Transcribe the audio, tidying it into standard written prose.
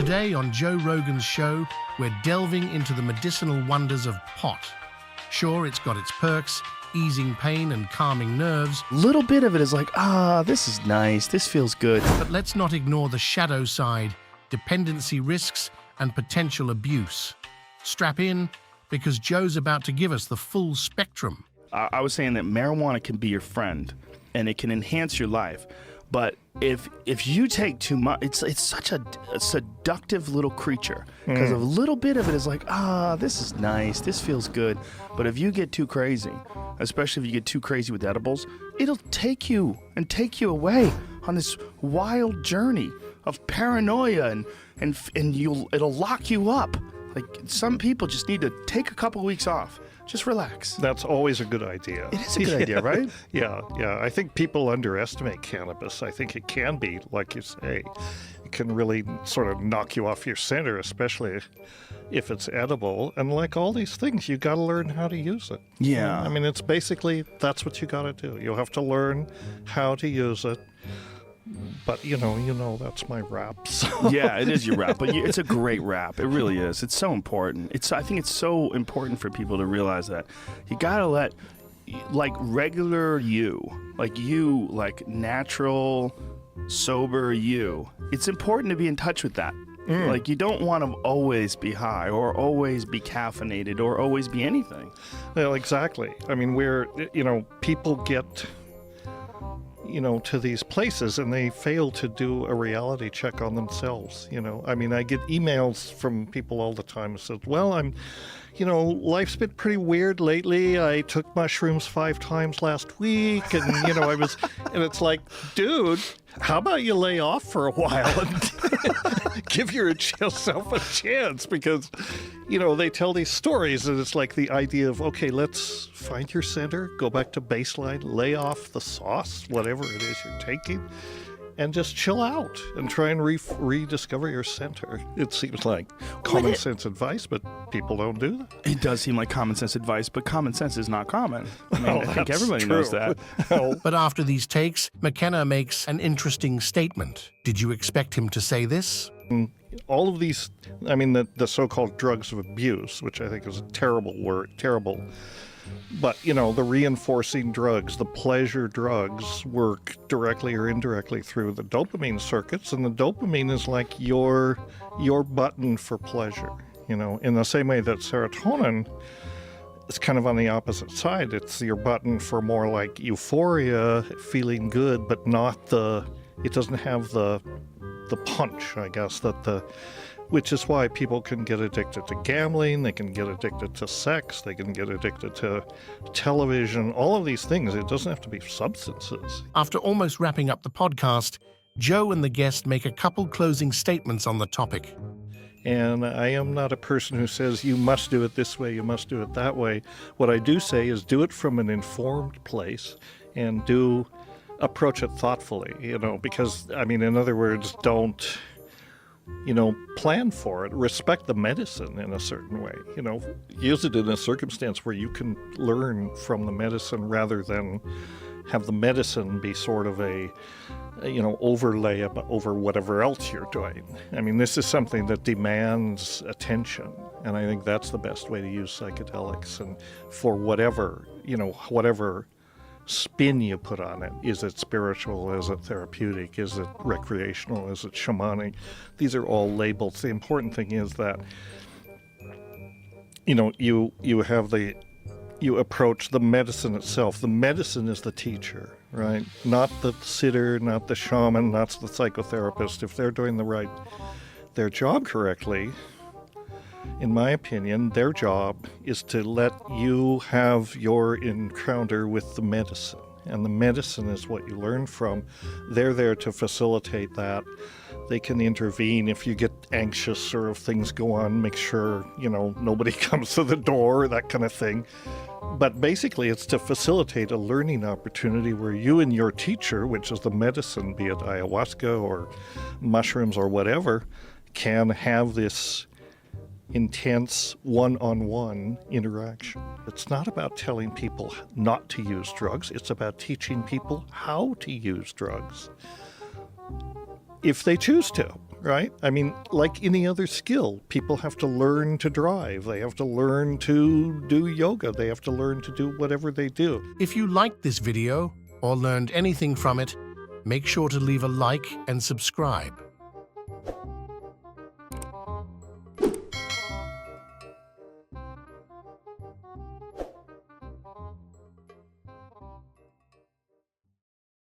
Today on Joe Rogan's show, we're delving into the medicinal wonders of pot. Sure, it's got its perks, easing pain and calming nerves. Little bit of it is like, this is nice, this feels good. But let's not ignore the shadow side, dependency risks, and potential abuse. Strap in, because Joe's about to give us the full spectrum. I was saying that marijuana can be your friend, and it can enhance your life. But if you take too much, it's such a seductive little creature. Because a little bit of it is like, this is nice, this feels good. But if you get too crazy, especially if you get too crazy with edibles, it'll take you away on this wild journey of paranoia, and it'll lock you up. Like, some people just need to take a couple weeks off. Just relax. That's always a good idea. It is a good idea, right? Yeah. I think people underestimate cannabis. I think it can be, like you say, it can really sort of knock you off your center, especially if it's edible. And like all these things, you got to learn how to use it. Yeah. I mean, it's basically, that's what you got to do. You'll have to learn how to use it. But, you know, that's my rap. So. Yeah, it is your rap, but it's a great rap. It really is. It's so important. I think it's so important for people to realize that you gotta let, like, regular you, like natural, sober you. It's important to be in touch with that. Like, you don't want to always be high or always be caffeinated or always be anything. Well, exactly. I mean, people get, to these places and they fail to do a reality check on themselves. I mean, I get emails from people all the time that says, well, life's been pretty weird lately. I took mushrooms 5 times last week, and, and it's like, dude, how about you lay off for a while and give yourself a chance? Because, they tell these stories, and it's like the idea of, okay, let's find your center, go back to baseline, lay off the sauce, whatever it is you're taking, and just chill out and try and rediscover your center. It seems like common sense advice, but people don't do that. It does seem like common sense advice, but common sense is not common. I mean, I think everybody knows that. But after these takes, McKenna makes an interesting statement. Did you expect him to say this? All of these, I mean, the so-called drugs of abuse, which I think is a terrible word, but, the reinforcing drugs, the pleasure drugs, work directly or indirectly through the dopamine circuits, and the dopamine is like your button for pleasure, in the same way that serotonin is kind of on the opposite side. It's your button for more like euphoria, feeling good, but it doesn't have the punch, I guess, which is why people can get addicted to gambling, they can get addicted to sex, they can get addicted to television, all of these things. It doesn't have to be substances. After almost wrapping up the podcast, Joe and the guest make a couple closing statements on the topic. And I am not a person who says, you must do it this way, you must do it that way. What I do say is do it from an informed place and approach it thoughtfully, because, I mean, in other words, don't, plan for it. Respect the medicine in a certain way. Use it in a circumstance where you can learn from the medicine rather than have the medicine be sort of a overlay over whatever else you're doing. I mean, this is something that demands attention, and I think that's the best way to use psychedelics, and for whatever spin you put on it. Is it spiritual? Is it therapeutic? Is it recreational? Is it shamanic? These are all labels. The important thing is that, you approach the medicine itself. The medicine is the teacher, right? Not the sitter, not the shaman, not the psychotherapist. If they're doing their job correctly, in my opinion, their job is to let you have your encounter with the medicine. And the medicine is what you learn from. They're there to facilitate that. They can intervene if you get anxious or if things go on, make sure, nobody comes to the door, that kind of thing. But basically, it's to facilitate a learning opportunity where you and your teacher, which is the medicine, be it ayahuasca or mushrooms or whatever, can have this intense one-on-one interaction. It's not about telling people not to use drugs. It's about teaching people how to use drugs if they choose to, right? I mean, like any other skill, people have to learn to drive. They have to learn to do yoga. They have to learn to do whatever they do. If you liked this video or learned anything from it, make sure to leave a like and subscribe.